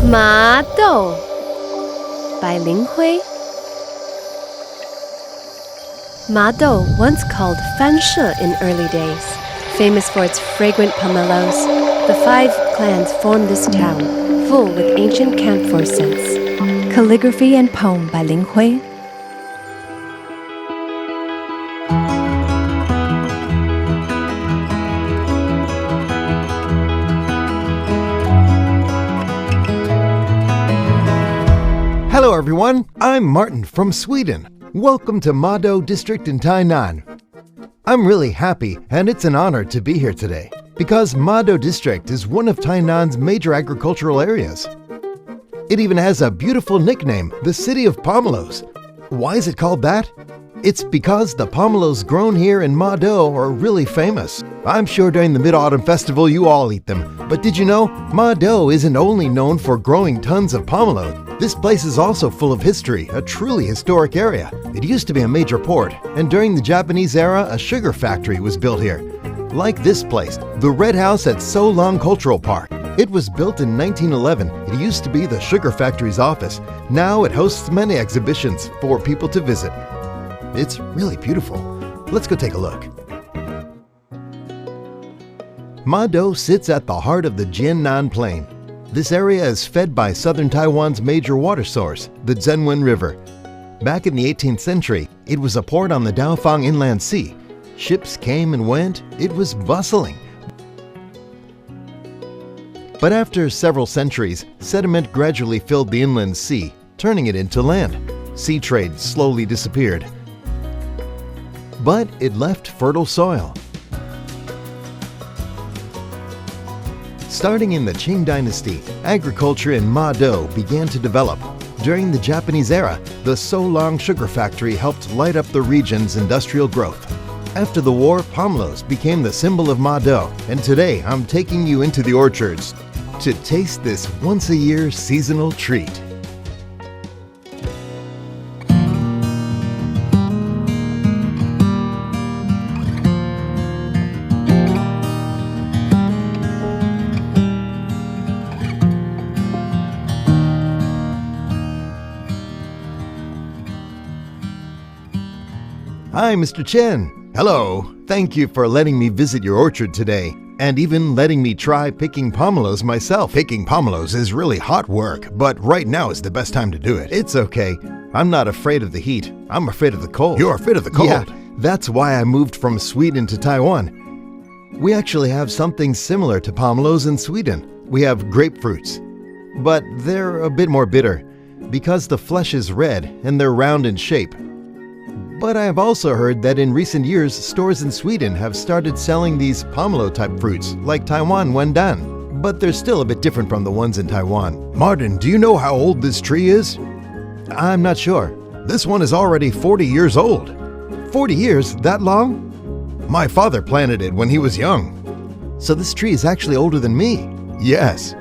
Madou by Lin Hui. Madou, once called Fanshe in early days, famous for its fragrant pomelos, the 5 clans form this town, full with ancient camphor scents. Calligraphy and Poem by Lin Hui. Hello everyone, I'm Martin from Sweden. Welcome to Madou District in Tainan. I'm really happy and it's an honor to be here today because Madou District is one of Tainan's major agricultural areas. It even has a beautiful nickname, the City of Pomelos. Why is it called that? It's because the pomelos grown here in Madou are really famous. I'm sure during the Mid-Autumn Festival you all eat them. But did you know, Madou isn't only known for growing tons of pomelo. This place is also full of history, a truly historic area. It used to be a major port, and during the Japanese era, a sugar factory was built here. Like this place, the Red House at So Long Cultural Park. It was built in 1911. It used to be the sugar factory's office. Now it hosts many exhibitions for people to visit. It's really beautiful. Let's go take a look. Madou sits at the heart of the Jiannan Plain. This area is fed by southern Taiwan's major water source, the Zhenwen River. Back in the 18th century, it was a port on the Daofong Inland Sea. Ships came and went. It was bustling. But after several centuries, sediment gradually filled the inland sea, turning it into land. Sea trade slowly disappeared. But it left fertile soil. Starting in the Qing dynasty, agriculture in Madou began to develop. During the Japanese era, the So Long sugar factory helped light up the region's industrial growth. After the war, pomelos became the symbol of Madou, and today I'm taking you into the orchards to taste this once-a-year seasonal treat. Hi, Mr. Chen. Hello. Thank you for letting me visit your orchard today, and even letting me try picking pomelos myself. Picking pomelos is really hot work, but right now is the best time to do it. It's okay. I'm not afraid of the heat. I'm afraid of the cold. You're afraid of the cold? Yeah, that's why I moved from Sweden to Taiwan. We actually have something similar to pomelos in Sweden. We have grapefruits, but they're a bit more bitter because the flesh is red and they're round in shape. But I have also heard that in recent years, stores in Sweden have started selling these pomelo-type fruits, like Taiwan Wendan. But they're still a bit different from the ones in Taiwan. Martin, do you know how old this tree is? I'm not sure. This one is already 40 years old. 40 years? That long? My father planted it when he was young. So this tree is actually older than me? Yes.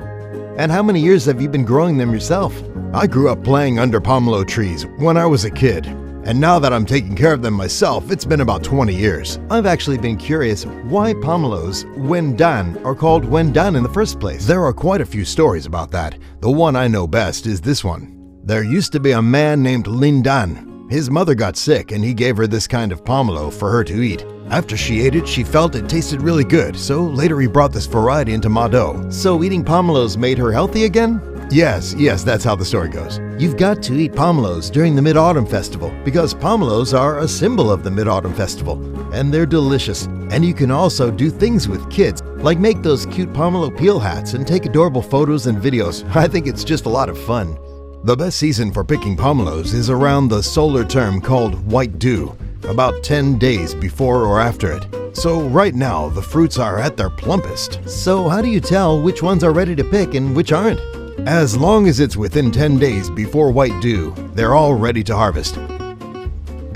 And how many years have you been growing them yourself? I grew up playing under pomelo trees when I was a kid. And now that I'm taking care of them myself, it's been about 20 years. I've actually been curious why pomelos, Wendan, are called Wendan in the first place. There are quite a few stories about that. The one I know best is this one. There used to be a man named Lindan. His mother got sick and he gave her this kind of pomelo for her to eat. After she ate it, she felt it tasted really good, so later he brought this variety into Madou. So eating pomelos made her healthy again? Yes, that's how the story goes. You've got to eat pomelos during the Mid-Autumn Festival because pomelos are a symbol of the Mid-Autumn Festival, and they're delicious. And you can also do things with kids, like make those cute pomelo peel hats and take adorable photos and videos. I think it's just a lot of fun. The best season for picking pomelos is around the solar term called White Dew, about 10 days before or after it. So right now, the fruits are at their plumpest. So how do you tell which ones are ready to pick and which aren't? As long as it's within 10 days before White Dew, they're all ready to harvest.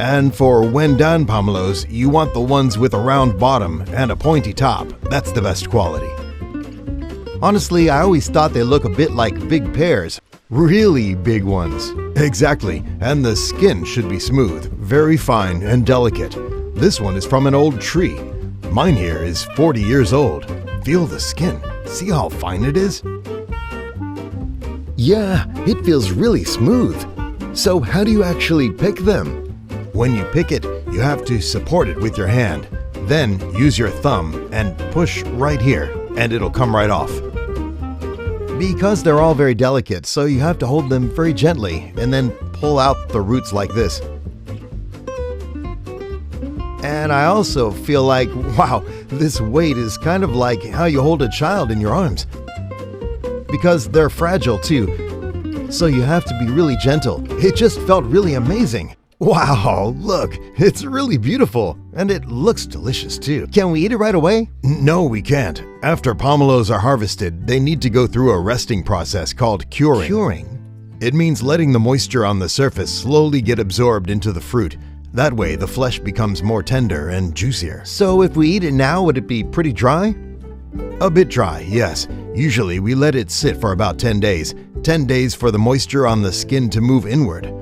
And for Wendan pomelos, you want the ones with a round bottom and a pointy top. That's the best quality. Honestly, I always thought they look a bit like big pears. Really big ones. Exactly, and the skin should be smooth, very fine and delicate. This one is from an old tree. Mine here is 40 years old. Feel the skin. See how fine it is? Yeah, it feels really smooth. So how do you actually pick them? When you pick it, you have to support it with your hand. Then use your thumb and push right here, and it'll come right off. Because they're all very delicate, so you have to hold them very gently and then pull out the roots like this. And I also feel like, wow, this weight is kind of like how you hold a child in your arms. Because they're fragile too, so you have to be really gentle. It just felt really amazing. Wow, look, it's really beautiful, and it looks delicious too. Can we eat it right away? No, we can't. After pomelos are harvested, they need to go through a resting process called curing. Curing? It means letting the moisture on the surface slowly get absorbed into the fruit. That way, the flesh becomes more tender and juicier. So if we eat it now, would it be pretty dry? A bit dry, yes. Usually, we let it sit for about 10 days. 10 days for the moisture on the skin to move inward.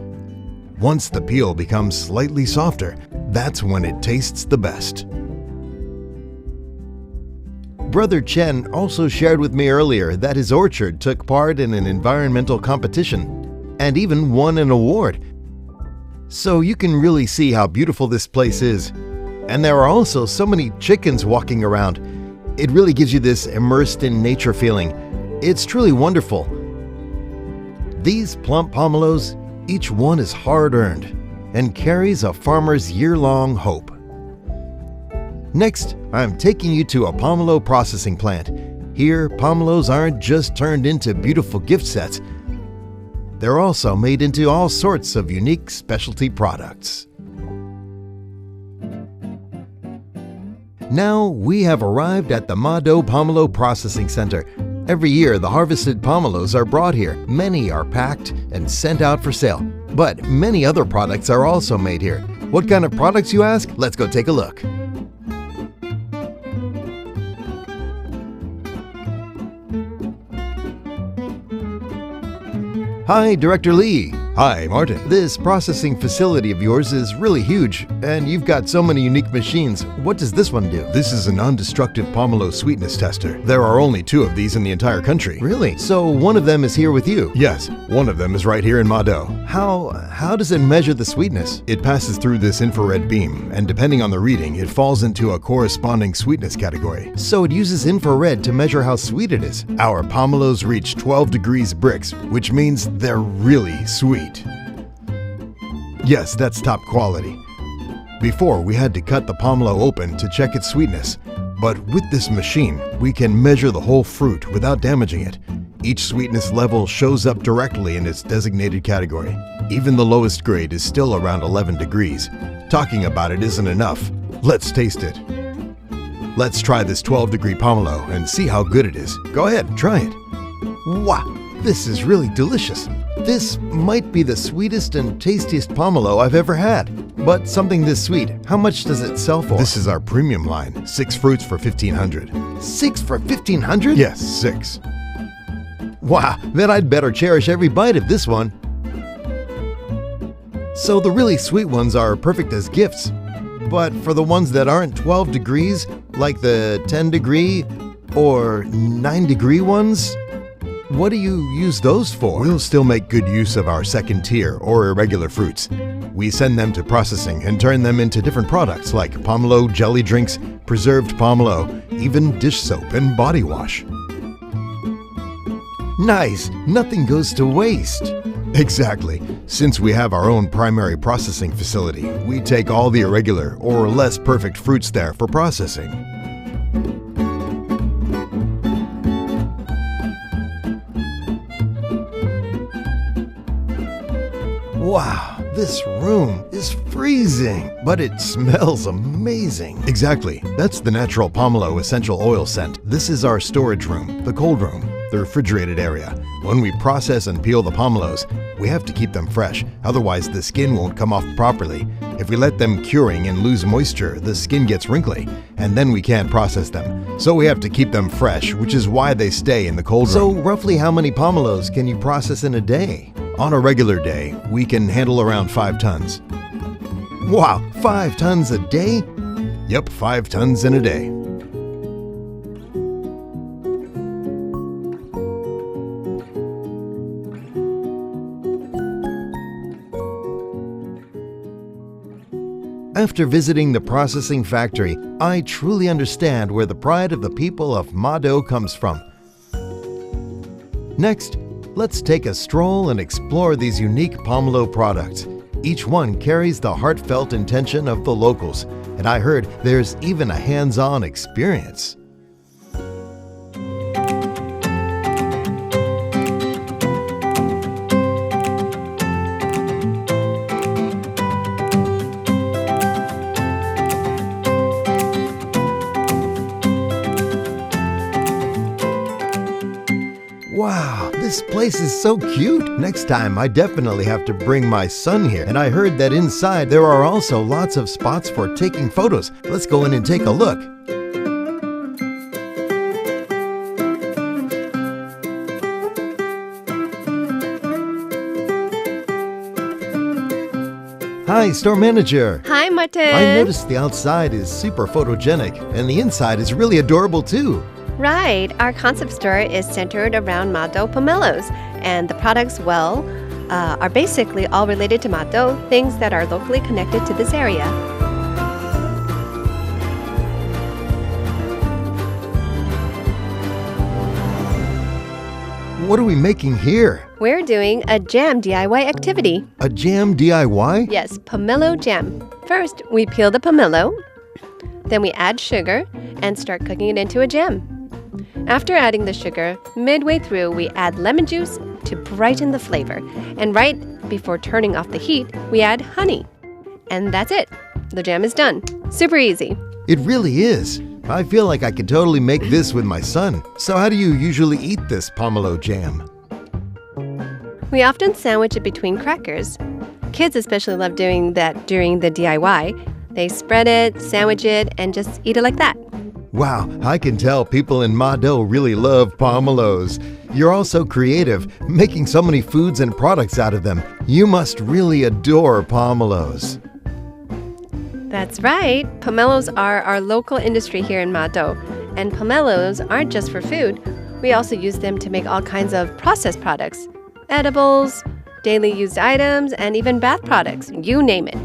Once the peel becomes slightly softer, that's when it tastes the best. Brother Chen also shared with me earlier that his orchard took part in an environmental competition and even won an award. So you can really see how beautiful this place is. And there are also so many chickens walking around. It really gives you this immersed in nature feeling. It's truly wonderful. These plump pomelos, each one is hard-earned and carries a farmer's year-long hope. Next, I'm taking you to a pomelo processing plant. Here, pomelos aren't just turned into beautiful gift sets. They're also made into all sorts of unique specialty products. Now we have arrived at the Madou Pomelo Processing Center. Every year, the harvested pomelos are brought here. Many are packed and sent out for sale. But many other products are also made here. What kind of products, you ask? Let's go take a look. Hi, Director Lee. Hi, Martin. This processing facility of yours is really huge, and you've got so many unique machines. What does this one do? This is a non-destructive pomelo sweetness tester. There are only 2 of these in the entire country. Really? So one of them is here with you? Yes, one of them is right here in Madou. How does it measure the sweetness? It passes through this infrared beam, and depending on the reading, it falls into a corresponding sweetness category. So it uses infrared to measure how sweet it is. Our pomelos reach 12 degrees Brix, which means they're really sweet. Yes, that's top quality. Before, we had to cut the pomelo open to check its sweetness, but with this machine, we can measure the whole fruit without damaging it. Each sweetness level shows up directly in its designated category. Even the lowest grade is still around 11 degrees. Talking about it isn't enough. Let's taste it. Let's try this 12-degree pomelo and see how good it is. Go ahead, try it. Wow, this is really delicious. This might be the sweetest and tastiest pomelo I've ever had. But something this sweet, how much does it sell for? This is our premium line. 6 fruits for 1,500. 6 for 1,500? Yes, 6. Wow, then I'd better cherish every bite of this one. So the really sweet ones are perfect as gifts. But for the ones that aren't 12 degrees, like the 10 degree or 9 degree ones, what do you use those for? We'll still make good use of our second tier or irregular fruits. We send them to processing and turn them into different products like pomelo jelly drinks, preserved pomelo, even dish soap and body wash. Nice! Nothing goes to waste. Exactly. Since we have our own primary processing facility, we take all the irregular or less perfect fruits there for processing. Wow, this room is freezing, but it smells amazing. Exactly, that's the natural pomelo essential oil scent. This is our storage room, the cold room, the refrigerated area. When we process and peel the pomelos, we have to keep them fresh, otherwise the skin won't come off properly. If we let them curing and lose moisture, the skin gets wrinkly, and then we can't process them. So we have to keep them fresh, which is why they stay in the cold room. So roughly how many pomelos can you process in a day? On a regular day, we can handle around 5 tons. Wow, 5 tons a day? Yep, 5 tons in a day. After visiting the processing factory, I truly understand where the pride of the people of Madou comes from. Next, let's take a stroll and explore these unique pomelo products. Each one carries the heartfelt intention of the locals, and I heard there's even a hands-on experience. Wow, this place is so cute. Next time, I definitely have to bring my son here. And I heard that inside there are also lots of spots for taking photos. Let's go in and take a look. Hi, store manager. Hi, Martin. I noticed the outside is super photogenic, and the inside is really adorable too. Right. Our concept store is centered around Madou pomelos, and the products, are basically all related to Madou, things that are locally connected to this area. What are we making here? We're doing a jam DIY activity. A jam DIY? Yes, pomelo jam. First, we peel the pomelo, then we add sugar and start cooking it into a jam. After adding the sugar, midway through, we add lemon juice to brighten the flavor. And right before turning off the heat, we add honey. And that's it. The jam is done. Super easy. It really is. I feel like I could totally make this with my son. So how do you usually eat this pomelo jam? We often sandwich it between crackers. Kids especially love doing that during the DIY. They spread it, sandwich it, and just eat it like that. Wow, I can tell people in Madou really love pomelos. You're also creative, making so many foods and products out of them. You must really adore pomelos. That's right. Pomelos are our local industry here in Madou. And pomelos aren't just for food. We also use them to make all kinds of processed products. Edibles, daily used items, and even bath products. You name it.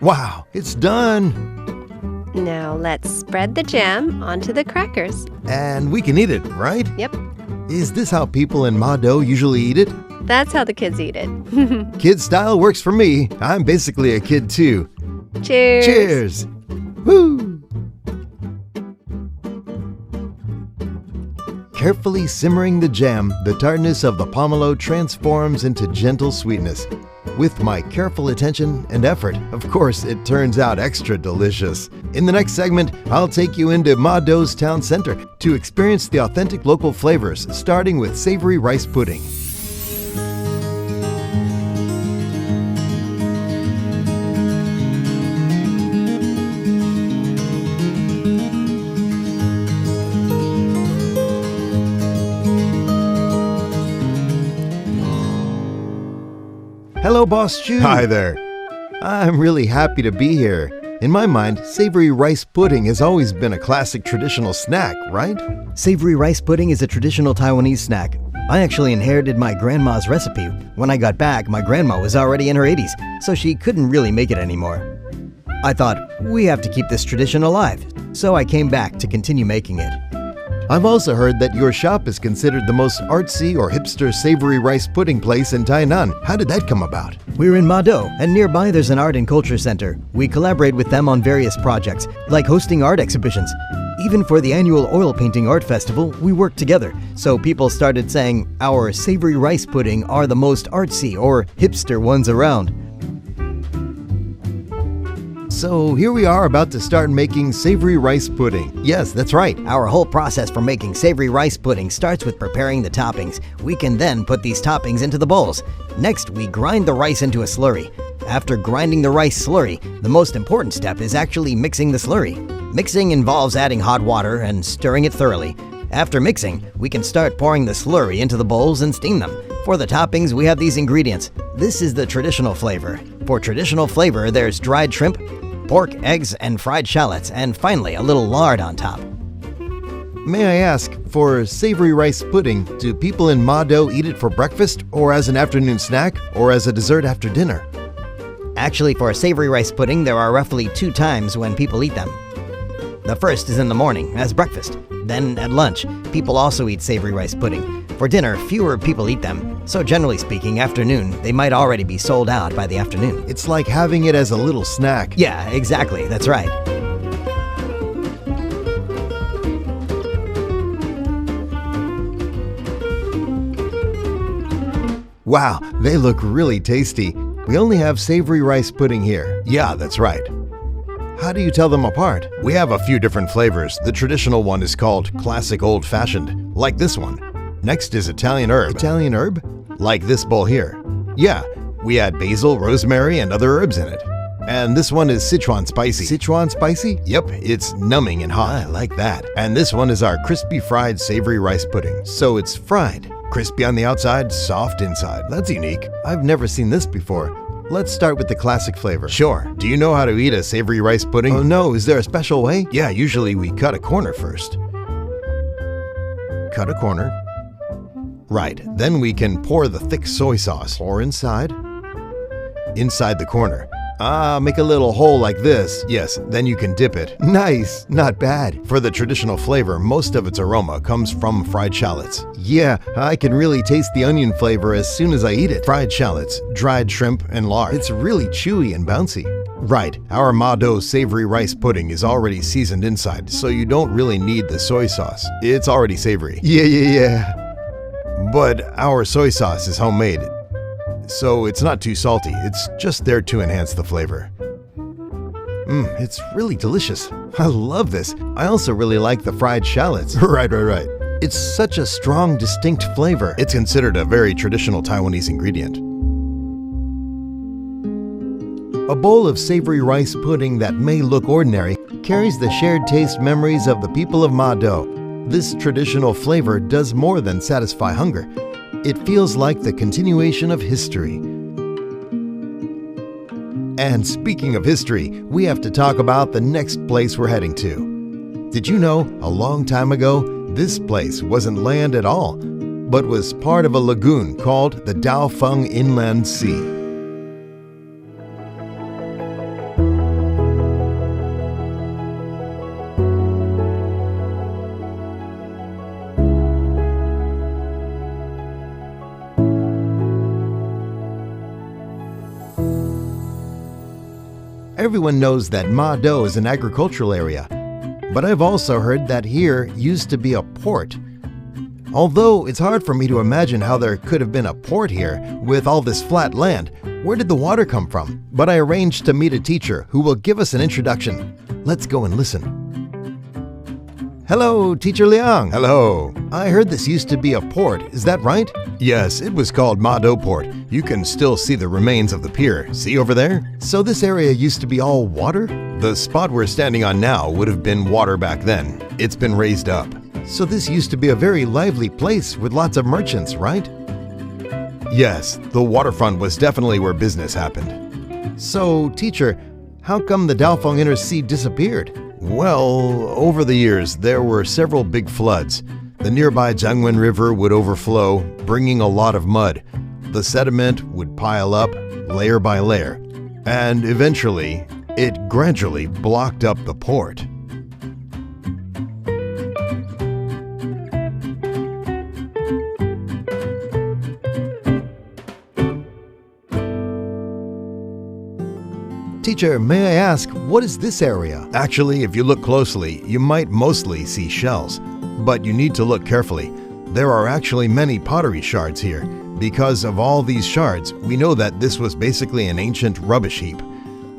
Wow, it's done! Now let's spread the jam onto the crackers. And we can eat it, right? Yep, Is this how people in Madou usually eat it? that's how the kids eat it. Kid style works for me. I'm basically a kid too. Cheers! Cheers! Woo! Carefully simmering the jam, the tartness of the pomelo transforms into gentle sweetness. With my careful attention and effort, of course, it turns out extra delicious. In the next segment, I'll take you into Madou's town center to experience the authentic local flavors, starting with savory rice pudding. Hello, Boss Chu. Hi there. I'm really happy to be here. In my mind, savory rice pudding has always been a classic traditional snack, right? Savory rice pudding is a traditional Taiwanese snack. I actually inherited my grandma's recipe. When I got back, my grandma was already in her 80s, so she couldn't really make it anymore. I thought, we have to keep this tradition alive, so I came back to continue making it. I've also heard that your shop is considered the most artsy or hipster savory rice pudding place in Tainan. How did that come about? We're in Madou, and nearby there's an art and culture center. We collaborate with them on various projects, like hosting art exhibitions. Even for the annual oil painting art festival, we work together. So people started saying our savory rice pudding are the most artsy or hipster ones around. So here we are about to start making savory rice pudding. Yes, that's right. Our whole process for making savory rice pudding starts with preparing the toppings. We can then put these toppings into the bowls. Next, we grind the rice into a slurry. After grinding the rice slurry, the most important step is actually mixing the slurry. Mixing involves adding hot water and stirring it thoroughly. After mixing, we can start pouring the slurry into the bowls and steam them. For the toppings, we have these ingredients. This is the traditional flavor. For traditional flavor, there's dried shrimp, pork, eggs, and fried shallots, and finally a little lard on top. May I ask, for savory rice pudding, do people in Madou eat it for breakfast, or as an afternoon snack, or as a dessert after dinner? Actually, for savory rice pudding, there are roughly 2 times when people eat them. The first is in the morning, as breakfast. Then, at lunch, people also eat savory rice pudding. For dinner, fewer people eat them. So generally speaking, afternoon, they might already be sold out by the afternoon. It's like having it as a little snack. Yeah, exactly, that's right. Wow, they look really tasty. We only have savory rice pudding here. Yeah, that's right. How do you tell them apart? We have a few different flavors. The traditional one is called classic old-fashioned, like this one. Next is Italian herb. Italian herb? Like this bowl here. Yeah, we add basil, rosemary, and other herbs in it. And this one is Sichuan spicy. Sichuan spicy? Yep, it's numbing and hot. I like that. And this one is our crispy fried savory rice pudding. So it's fried. Crispy on the outside, soft inside. That's unique. I've never seen this before. Let's start with the classic flavor. Sure. Do you know how to eat a savory rice pudding? Oh no, is there a special way? Yeah, usually we cut a corner first. Cut a corner. Right, then we can pour the thick soy sauce. Pour inside. Inside the corner. Make a little hole like this. Yes, then you can dip it. Nice, not bad. For the traditional flavor, most of its aroma comes from fried shallots. Yeah, I can really taste the onion flavor as soon as I eat it. Fried shallots, dried shrimp, and lard. It's really chewy and bouncy. Right, our Madou savory rice pudding is already seasoned inside, so you don't really need the soy sauce. It's already savory. Yeah. But our soy sauce is homemade, so it's not too salty. It's just there to enhance the flavor. It's really delicious. I love this. I also really like the fried shallots. Right. It's such a strong, distinct flavor. It's considered a very traditional Taiwanese ingredient. A bowl of savory rice pudding that may look ordinary carries the shared taste memories of the people of Madou. This traditional flavor does more than satisfy hunger. It feels like the continuation of history. And speaking of history, we have to talk about the next place we're heading to. Did you know, a long time ago, this place wasn't land at all, but was part of a lagoon called the Daofong Inland Sea. Everyone knows that Madou is an agricultural area, but I've also heard that here used to be a port. Although it's hard for me to imagine how there could have been a port here with all this flat land. Where did the water come from? But I arranged to meet a teacher who will give us an introduction. Let's go and listen. Hello, Teacher Liang. Hello. I heard this used to be a port, is that right? Yes, it was called Madou Port. You can still see the remains of the pier. See over there? So this area used to be all water? The spot we're standing on now would have been water back then. It's been raised up. So this used to be a very lively place with lots of merchants, right? Yes, the waterfront was definitely where business happened. So, teacher, how come the Daofong Inner Sea disappeared? Well, over the years, there were several big floods. The nearby Jiangwen River would overflow, bringing a lot of mud. The sediment would pile up, layer by layer, and eventually, it gradually blocked up the port. Teacher, may I ask, what is this area? Actually, if you look closely, you might mostly see shells. But you need to look carefully. There are actually many pottery shards here. Because of all these shards, we know that this was basically an ancient rubbish heap.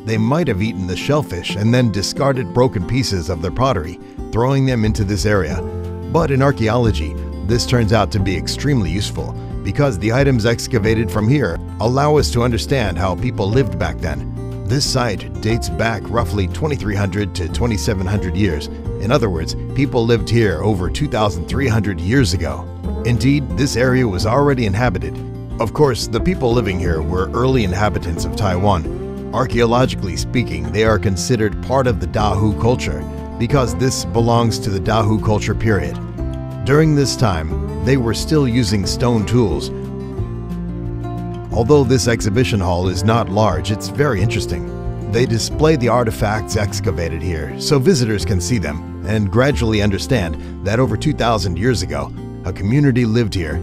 They might have eaten the shellfish and then discarded broken pieces of their pottery, throwing them into this area. But in archaeology, this turns out to be extremely useful because the items excavated from here allow us to understand how people lived back then. This site dates back roughly 2300 to 2700 years. In other words, people lived here over 2,300 years ago. Indeed, this area was already inhabited. Of course, the people living here were early inhabitants of Taiwan. Archaeologically speaking, they are considered part of the Dahu culture. because this belongs to the Dahu culture period. During this time, they were still using stone tools. Although this exhibition hall is not large, it's very interesting. They display the artifacts excavated here so visitors can see them and gradually understand that over 2,000 years ago, a community lived here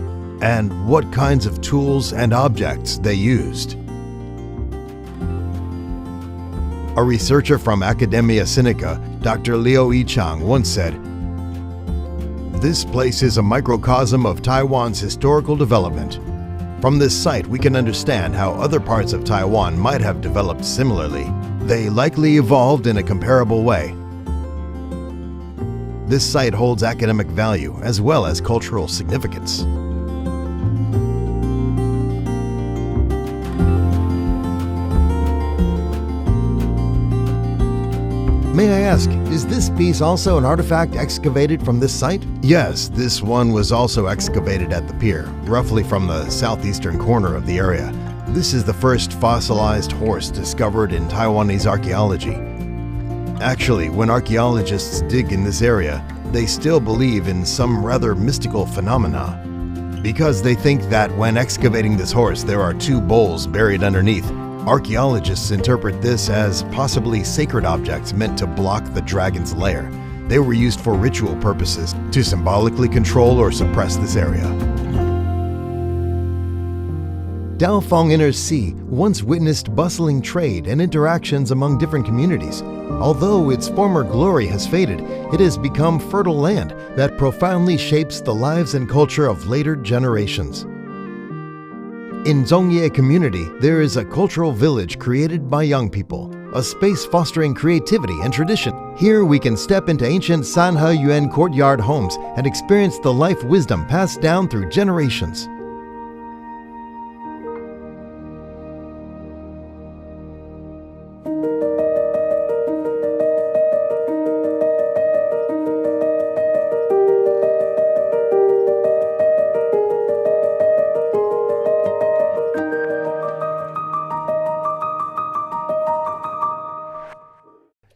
and what kinds of tools and objects they used. A researcher from Academia Sinica, Dr. Liu Yichang, once said, "This place is a microcosm of Taiwan's historical development. From this site, we can understand how other parts of Taiwan might have developed similarly. They likely evolved in a comparable way." This site holds academic value as well as cultural significance. May I ask, is this piece also an artifact excavated from this site? Yes, this one was also excavated at the pier, roughly from the southeastern corner of the area. This is the first fossilized horse discovered in Taiwanese archaeology. Actually, when archaeologists dig in this area, they still believe in some rather mystical phenomena, because they think that when excavating this horse, there are two bowls buried underneath. Archaeologists interpret this as possibly sacred objects meant to block the dragon's lair. They were used for ritual purposes to symbolically control or suppress this area. Daofong Inner Sea once witnessed bustling trade and interactions among different communities. Although its former glory has faded, it has become fertile land that profoundly shapes the lives and culture of later generations. In Zhongye community, there is a cultural village created by young people, a space fostering creativity and tradition. Here we can step into ancient San-Huo courtyard homes and experience the life wisdom passed down through generations.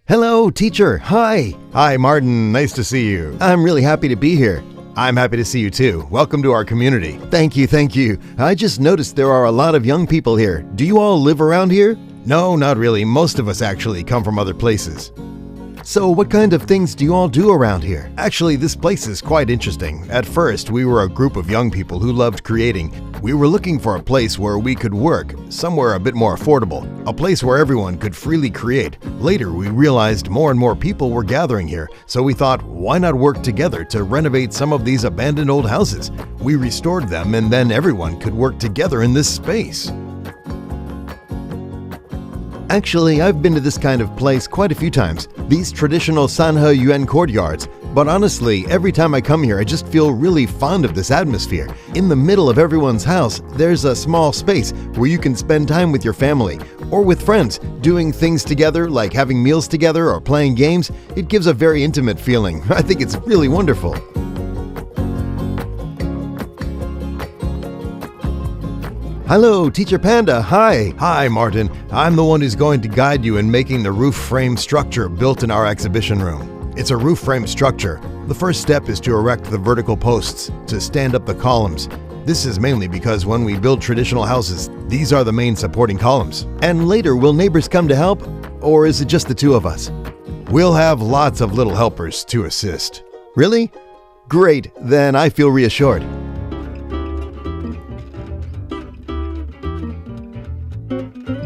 Hello, teacher. Hi. Hi, Martin. Nice to see you. I'm really happy to be here. I'm happy to see you too. Welcome to our community. Thank you, thank you. I just noticed there are a lot of young people here. Do you all live around here? No, not really. Most of us actually come from other places. So what kind of things do you all do around here? Actually, this place is quite interesting. At first, we were a group of young people who loved creating. We were looking for a place where we could work, somewhere a bit more affordable, a place where everyone could freely create. Later, we realized more and more people were gathering here, so we thought, why not work together to renovate some of these abandoned old houses? We restored them, and then everyone could work together in this space. Actually, I've been to this kind of place quite a few times, these traditional San-Huo courtyards, but honestly, every time I come here, I just feel really fond of this atmosphere. In the middle of everyone's house, there's a small space where you can spend time with your family or with friends, doing things together like having meals together or playing games. It gives a very intimate feeling. I think it's really wonderful. Hello, Teacher Panda. Hi. Hi, Martin. I'm the one who's going to guide you in making the roof frame structure built in our exhibition room. It's a roof frame structure. The first step is to erect the vertical posts to stand up the columns. This is mainly because when we build traditional houses, these are the main supporting columns. And later, will neighbors come to help? Or is it just the two of us? We'll have lots of little helpers to assist. Really? Great, then I feel reassured.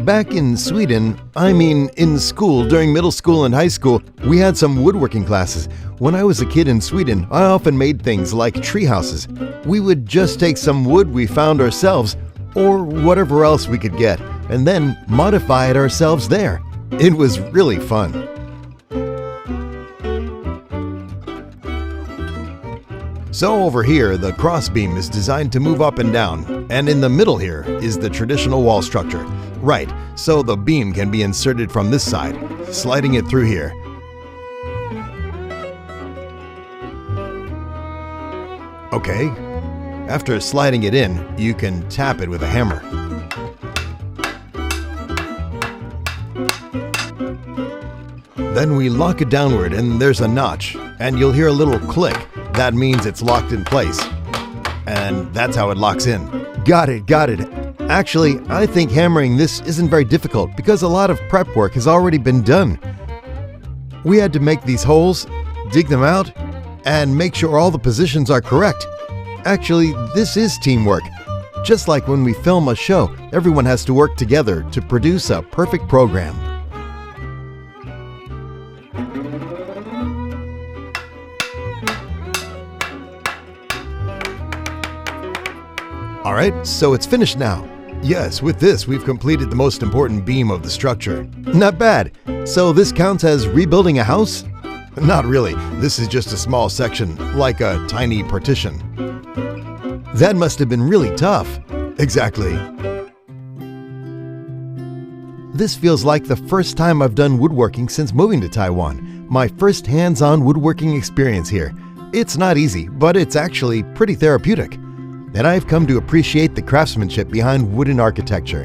Back in Sweden, in school, during middle school and high school, we had some woodworking classes. When I was a kid in Sweden, I often made things like tree houses. We would just take some wood we found ourselves, or whatever else we could get, and then modify it ourselves there. It was really fun. So over here, the crossbeam is designed to move up and down, and in the middle here is the traditional wall structure. Right, so the beam can be inserted from this side, sliding it through here. Okay, after sliding it in, you can tap it with a hammer. Then we lock it downward and there's a notch, and you'll hear a little click. That means it's locked in place. And that's how it locks in. Got it. Actually, I think hammering this isn't very difficult because a lot of prep work has already been done. We had to make these holes, dig them out, and make sure all the positions are correct. Actually, this is teamwork. Just like when we film a show, everyone has to work together to produce a perfect program. Alright, so it's finished now. Yes, with this we've completed the most important beam of the structure. Not bad. So this counts as rebuilding a house? Not really. This is just a small section, like a tiny partition. That must have been really tough. Exactly. This feels like the first time I've done woodworking since moving to Taiwan. My first hands-on woodworking experience here. It's not easy, but it's actually pretty therapeutic. And I've come to appreciate the craftsmanship behind wooden architecture.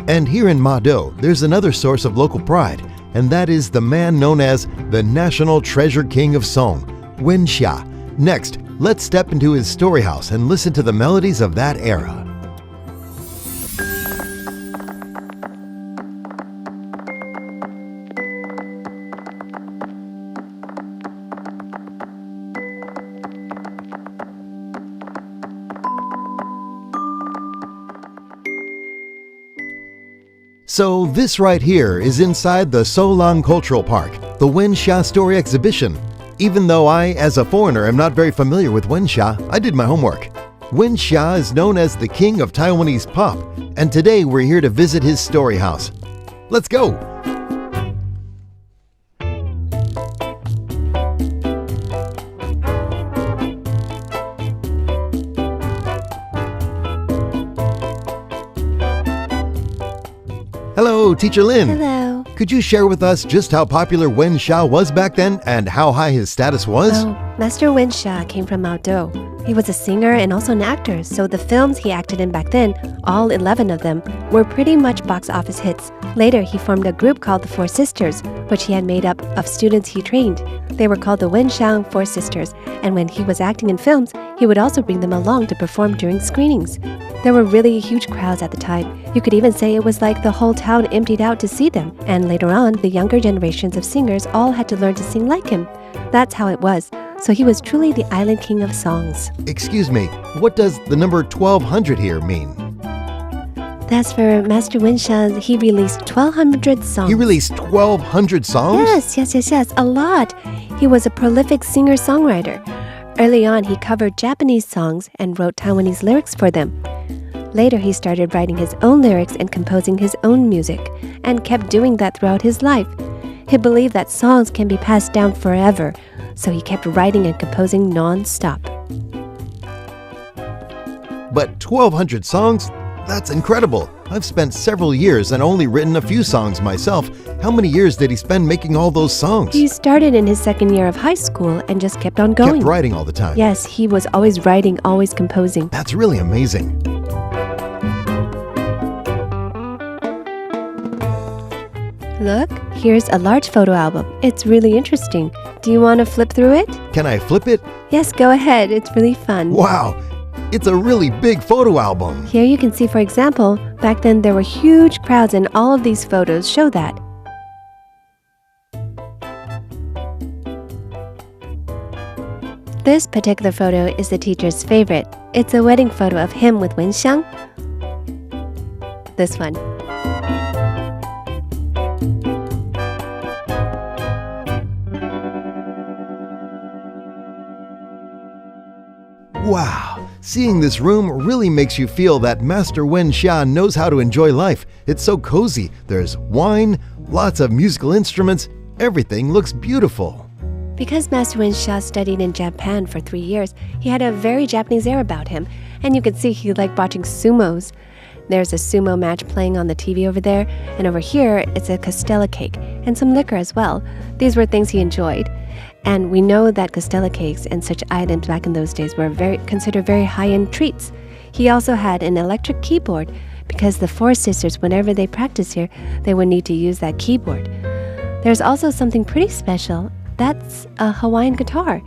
And here in Madou, there's another source of local pride, and that is the man known as the National Treasure King of Song, Hsia. Next, let's step into his story house and listen to the melodies of that era. So this right here is inside the Storyland Cultural Park, the Hsia Story Exhibition. Even though I, as a foreigner, am not very familiar with Hsia, I did my homework. Hsia is known as the king of Taiwanese pop, and today we're here to visit his story house. Let's go! Hello, Teacher Lin. Hello. Could you share with us just how popular Hsia was back then and how high his status was? Oh, Master Hsia came from Madou. He was a singer and also an actor, so the films he acted in back then, all 11 of them, were pretty much box office hits. Later, he formed a group called the Four Sisters, which he had made up of students he trained. They were called the Hsia Four Sisters, and when he was acting in films, he would also bring them along to perform during screenings. There were really huge crowds at the time. You could even say it was like the whole town emptied out to see them. And later on, the younger generations of singers all had to learn to sing like him. That's how it was. So he was truly the island king of songs. Excuse me, what does the number 1200 here mean? That's for Master Hsia. He released 1,200 songs. He released 1,200 songs? Yes, a lot. He was a prolific singer-songwriter. Early on, he covered Japanese songs and wrote Taiwanese lyrics for them. Later, he started writing his own lyrics and composing his own music, and kept doing that throughout his life. He believed that songs can be passed down forever, so he kept writing and composing non-stop. But 1,200 songs? That's incredible! I've spent several years and only written a few songs myself. How many years did he spend making all those songs? He started in his second year of high school and just kept on going. Kept writing all the time? Yes, he was always writing, always composing. That's really amazing. Look, here's a large photo album. It's really interesting. Do you want to flip through it? Can I flip it? Yes, go ahead. It's really fun. Wow! It's a really big photo album. Here you can see, for example, back then there were huge crowds and all of these photos show that. This particular photo is the teacher's favorite. It's a wedding photo of him with Hsia. This one. Wow! Seeing this room really makes you feel that Master Hsia knows how to enjoy life. It's so cozy. There's wine, lots of musical instruments. Everything looks beautiful. Because Master Hsia studied in Japan for 3 years, he had a very Japanese air about him, and you could see he liked watching sumos. There's a sumo match playing on the TV over there, and over here it's a castella cake and some liquor as well. These were things he enjoyed. And we know that castella cakes and such items back in those days were considered very high-end treats. He also had an electric keyboard because the Four Sisters, whenever they practiced here, they would need to use that keyboard. There's also something pretty special. That's a Hawaiian guitar,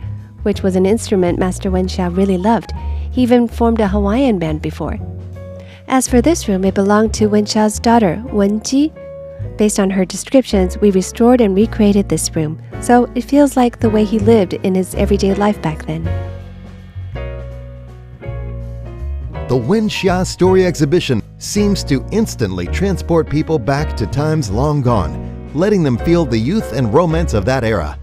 which was an instrument Master Wenxia really loved. He even formed a Hawaiian band before. As for this room, it belonged to Wenxia's daughter, Wenji. Based on her descriptions, we restored and recreated this room, so it feels like the way he lived in his everyday life back then. The Wenxia Story Exhibition seems to instantly transport people back to times long gone, letting them feel the youth and romance of that era.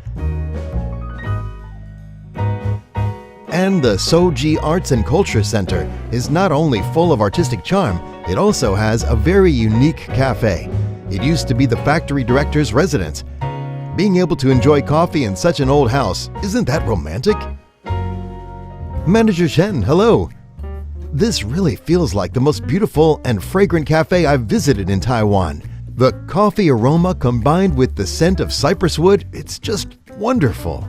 And the Soji Arts and Culture Center is not only full of artistic charm, it also has a very unique cafe. It used to be the factory director's residence. Being able to enjoy coffee in such an old house, isn't that romantic? Manager Chen, hello. This really feels like the most beautiful and fragrant cafe I've visited in Taiwan. The coffee aroma combined with the scent of cypress wood, it's just wonderful.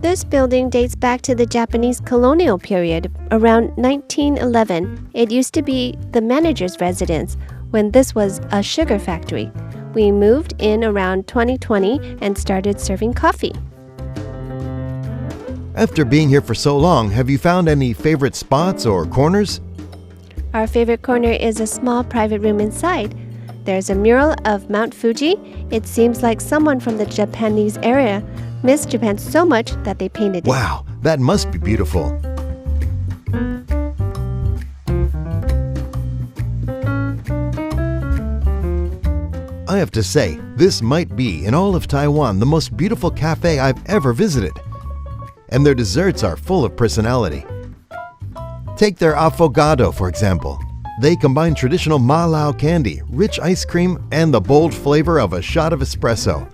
This building dates back to the Japanese colonial period, around 1911. It used to be the manager's residence when this was a sugar factory. We moved in around 2020 and started serving coffee. After being here for so long, have you found any favorite spots or corners? Our favorite corner is a small private room inside. There's a mural of Mount Fuji. It seems like someone from the Japanese area missed Japan so much that they painted it. Wow, that must be beautiful. I have to say, this might be, in all of Taiwan, the most beautiful cafe I've ever visited. And their desserts are full of personality. Take their affogato, for example. They combine traditional malao candy, rich ice cream, and the bold flavor of a shot of espresso.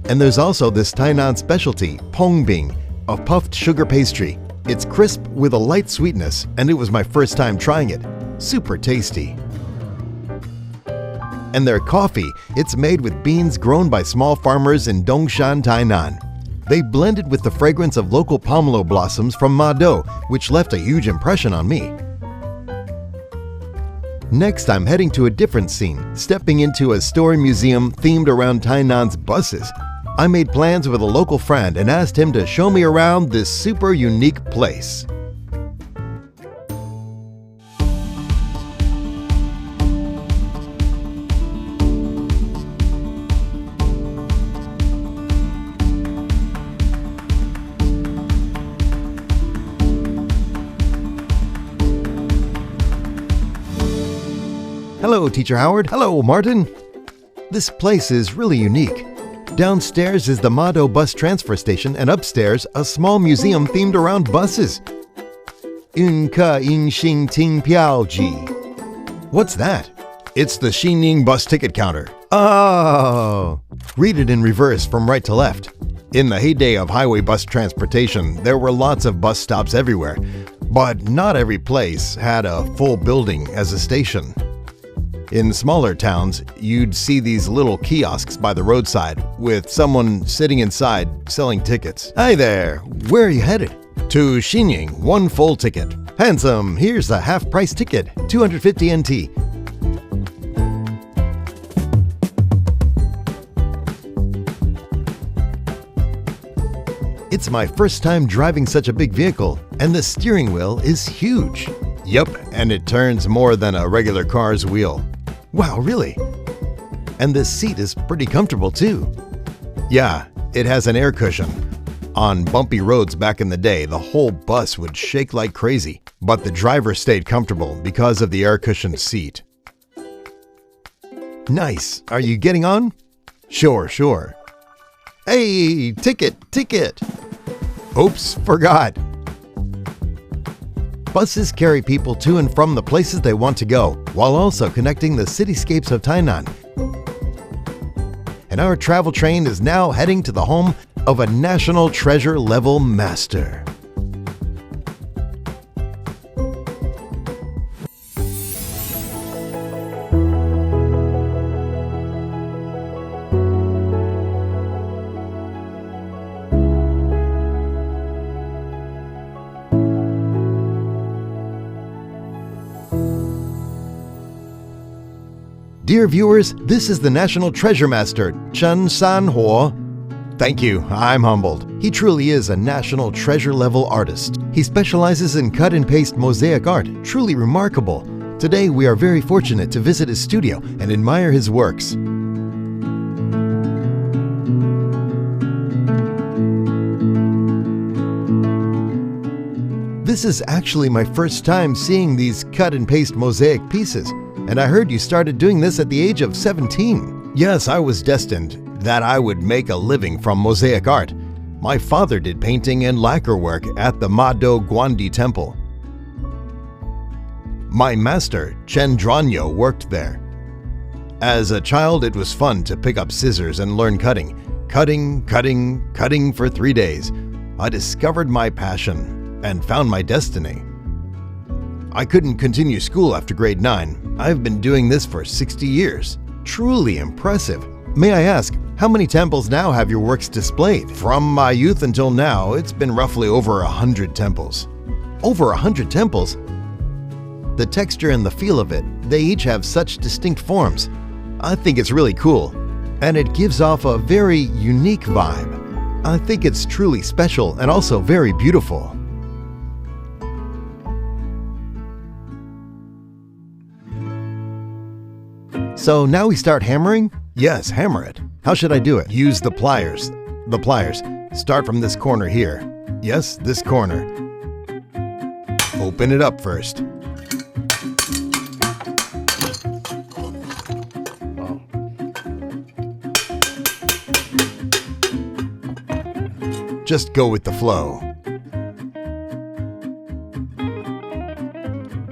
And there's also this Tainan specialty, pongbing, a puffed sugar pastry. It's crisp with a light sweetness, and it was my first time trying it. Super tasty. And their coffee, it's made with beans grown by small farmers in Dongshan, Tainan. They blended with the fragrance of local pomelo blossoms from Madou, which left a huge impression on me. Next, I'm heading to a different scene, stepping into a story museum themed around Tainan's buses. I made plans with a local friend and asked him to show me around this super unique place. Hello, Teacher Howard. Hello, Martin. This place is really unique. Downstairs is the Madou bus transfer station, and upstairs, a small museum themed around buses. What's that? It's the Xining bus ticket counter. Oh! Read it in reverse from right to left. In the heyday of highway bus transportation, there were lots of bus stops everywhere, but not every place had a full building as a station. In smaller towns, you'd see these little kiosks by the roadside with someone sitting inside selling tickets. Hi there, where are you headed? To Xining, one full ticket. Handsome, here's a half-price ticket, 250 NT. It's my first time driving such a big vehicle, and the steering wheel is huge. Yup, and it turns more than a regular car's wheel. Wow, really? And this seat is pretty comfortable too. Yeah, it has an air cushion. On bumpy roads back in the day, the whole bus would shake like crazy, but the driver stayed comfortable because of the air cushioned seat. Nice. Are you getting on? Sure. Hey, ticket! Oops, forgot. Buses carry people to and from the places they want to go, while also connecting the cityscapes of Tainan. And our travel train is now heading to the home of a national treasure level master. Dear viewers, this is the National Treasure Master, Chen San-Huo. Thank you, I'm humbled. He truly is a national treasure-level artist. He specializes in cut and paste mosaic art, truly remarkable. Today we are very fortunate to visit his studio and admire his works. This is actually my first time seeing these cut and paste mosaic pieces, and I heard you started doing this at the age of 17. Yes, I was destined that I would make a living from mosaic art. My father did painting and lacquer work at the Madou Temple. My master, Chen worked there. As a child, it was fun to pick up scissors and learn cutting. Cutting for 3 days. I discovered my passion and found my destiny. I couldn't continue school after grade 9. I've been doing this for 60 years. Truly impressive. May I ask, how many temples now have your works displayed? From my youth until now, it's been roughly over 100 temples. Over 100 temples? The texture and the feel of it, they each have such distinct forms. I think it's really cool, and it gives off a very unique vibe. I think it's truly special and also very beautiful. So now we start hammering? Yes, hammer it. How should I do it? Use the pliers. The pliers. Start from this corner here. Yes, this corner. Open it up first. Just go with the flow.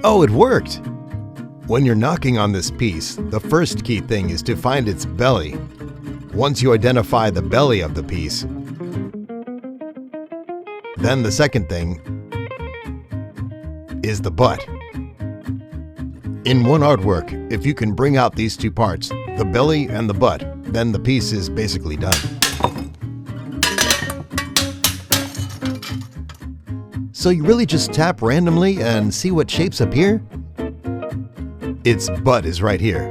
Oh, it worked! When you're knocking on this piece, the first key thing is to find its belly. Once you identify the belly of the piece, then the second thing is the butt. In one artwork, if you can bring out these two parts, the belly and the butt, then the piece is basically done. So you really just tap randomly and see what shapes appear? Its butt is right here.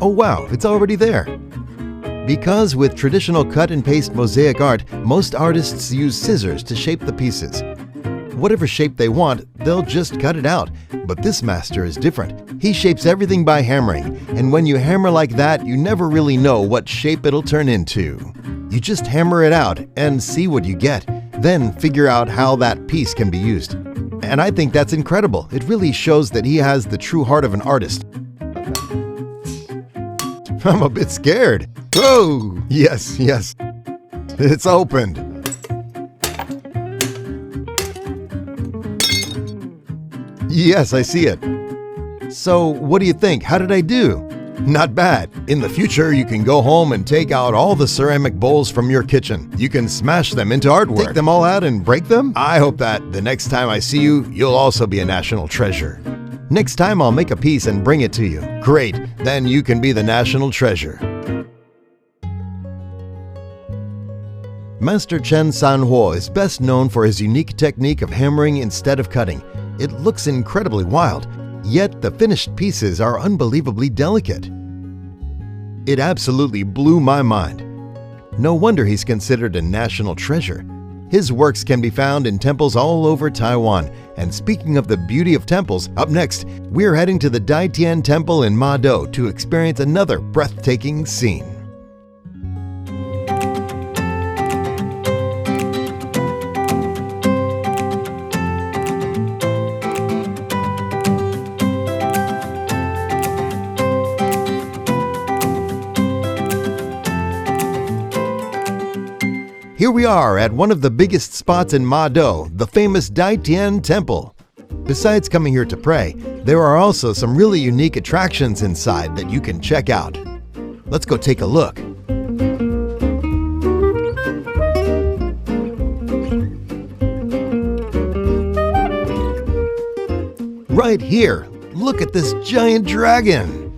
Oh wow, it's already there. Because with traditional cut and paste mosaic art, most artists use scissors to shape the pieces. Whatever shape they want, they'll just cut it out. But this master is different. He shapes everything by hammering, and when you hammer like that, you never really know what shape it'll turn into. You just hammer it out and see what you get, then figure out how that piece can be used. And I think that's incredible. It really shows that he has the true heart of an artist. I'm a bit scared. Whoa! Yes. It's opened. Yes, I see it. So, what do you think? How did I do? Not bad. In the future, you can go home and take out all the ceramic bowls from your kitchen. You can smash them into artwork. Take them all out and break them? I hope that the next time I see you, you'll also be a national treasure. Next time I'll make a piece and bring it to you. Great, then you can be the national treasure. Master Chen San-Huo is best known for his unique technique of hammering instead of cutting. It looks incredibly wild, yet the finished pieces are unbelievably delicate. It absolutely blew my mind. No wonder he's considered a national treasure. His works can be found in temples all over Taiwan. And speaking of the beauty of temples, up next, we're heading to the Datian Temple in Madou to experience another breathtaking scene. Here we are at one of the biggest spots in Madou, the famous Datian Temple. Besides coming here to pray, there are also some really unique attractions inside that you can check out. Let's go take a look. Right here, look at this giant dragon.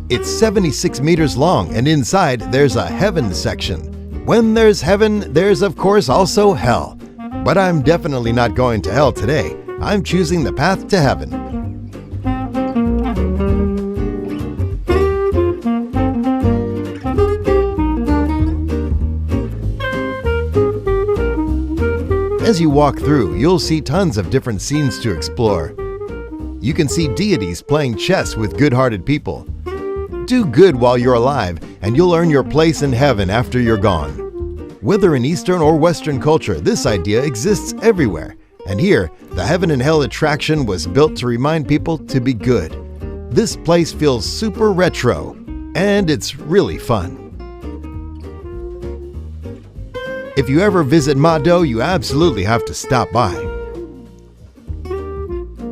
It's 76 meters long, and inside there's a heaven section. When there's heaven, there's of course also hell. But I'm definitely not going to hell today. I'm choosing the path to heaven. As you walk through, you'll see tons of different scenes to explore. You can see deities playing chess with good-hearted people. Do good while you're alive, and you'll earn your place in heaven after you're gone. Whether in Eastern or Western culture, this idea exists everywhere. And here, the Heaven and Hell attraction was built to remind people to be good. This place feels super retro, and it's really fun. If you ever visit Madou, you absolutely have to stop by.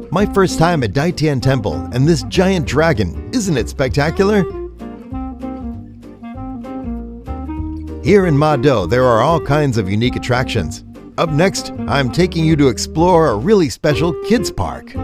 My first time at Datian Temple, and this giant dragon, isn't it spectacular? Here in Madou, there are all kinds of unique attractions. Up next, I'm taking you to explore a really special kids park.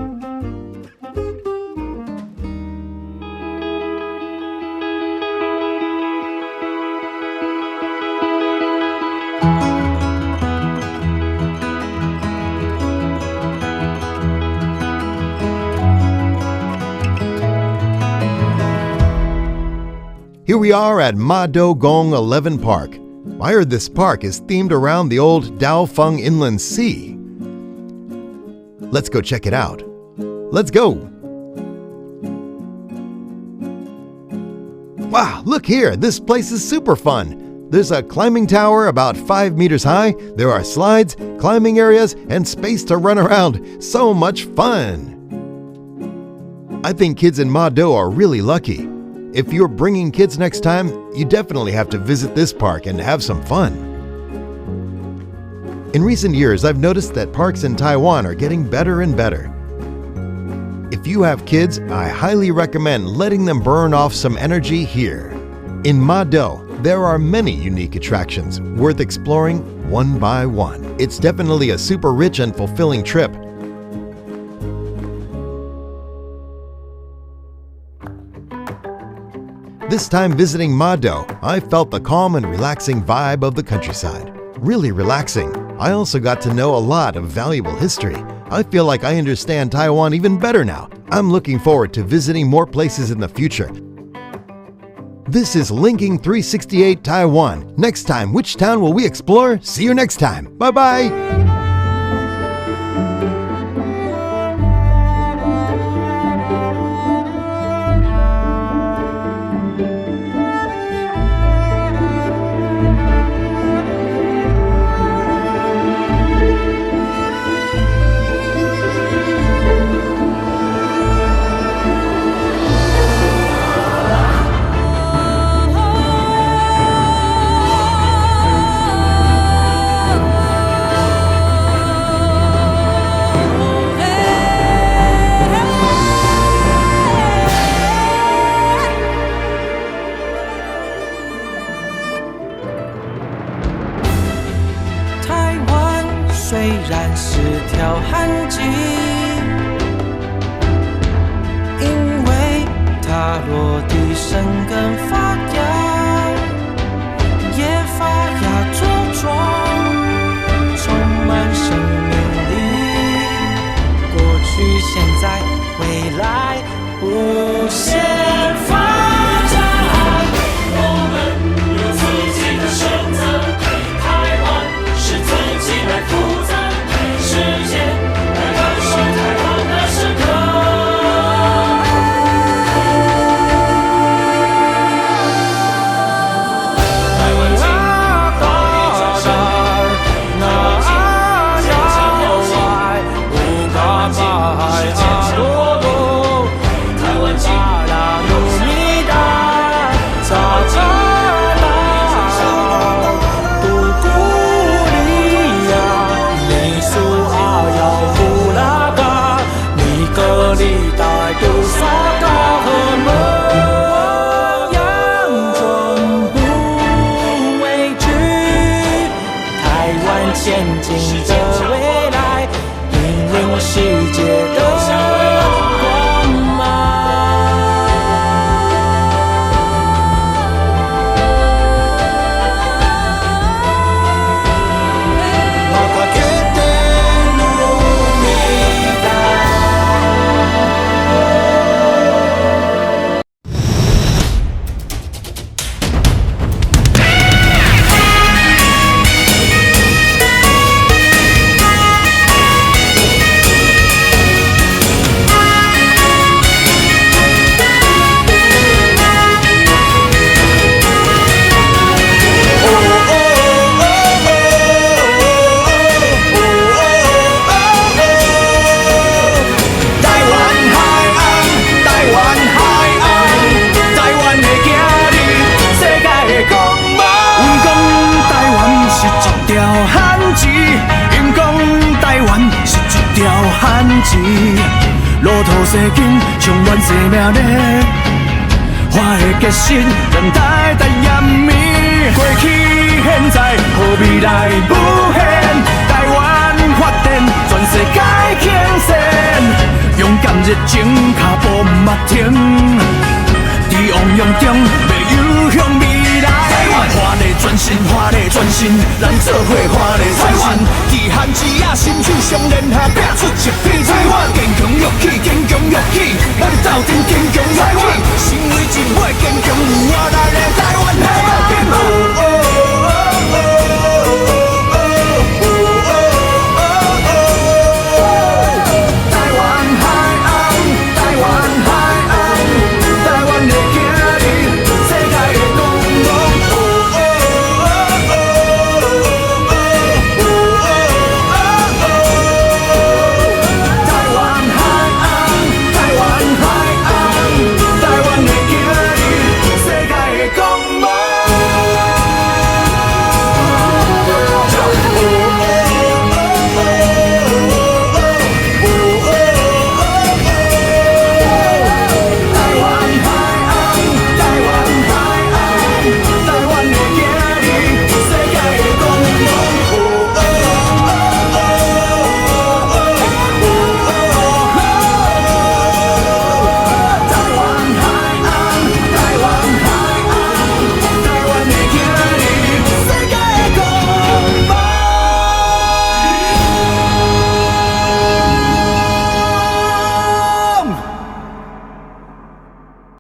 Here we are at Madou Gong 11 Park. I heard this park is themed around the old Daofong Inland Sea. Let's go check it out. Let's go! Wow, look here! This place is super fun! There's a climbing tower about 5 meters high, there are slides, climbing areas, and space to run around. So much fun! I think kids in Madou are really lucky. If you're bringing kids next time, you definitely have to visit this park and have some fun. In recent years, I've noticed that parks in Taiwan are getting better and better. If you have kids, I highly recommend letting them burn off some energy here. In Madou, there are many unique attractions worth exploring one by one. It's definitely a super rich and fulfilling trip. This time visiting Madou, I felt the calm and relaxing vibe of the countryside. Really relaxing. I also got to know a lot of valuable history. I feel like I understand Taiwan even better now. I'm looking forward to visiting more places in the future. This is Linking368Taiwan. Next time, which town will we explore? See you next time. Bye-bye! 罕钱，路途西经，充满生命力。我的决心，让台台严密。过去现在，好未来无限。台湾发展，全世界倾线。勇敢热情，脚步马停。伫汪洋中，要游向未来。华丽转身，华丽转身，咱做伙华丽转身。义汉之野，心手相连下，拼出一片台湾。坚强勇气，坚强勇气，咱斗阵坚强勇气。成为一尾坚强。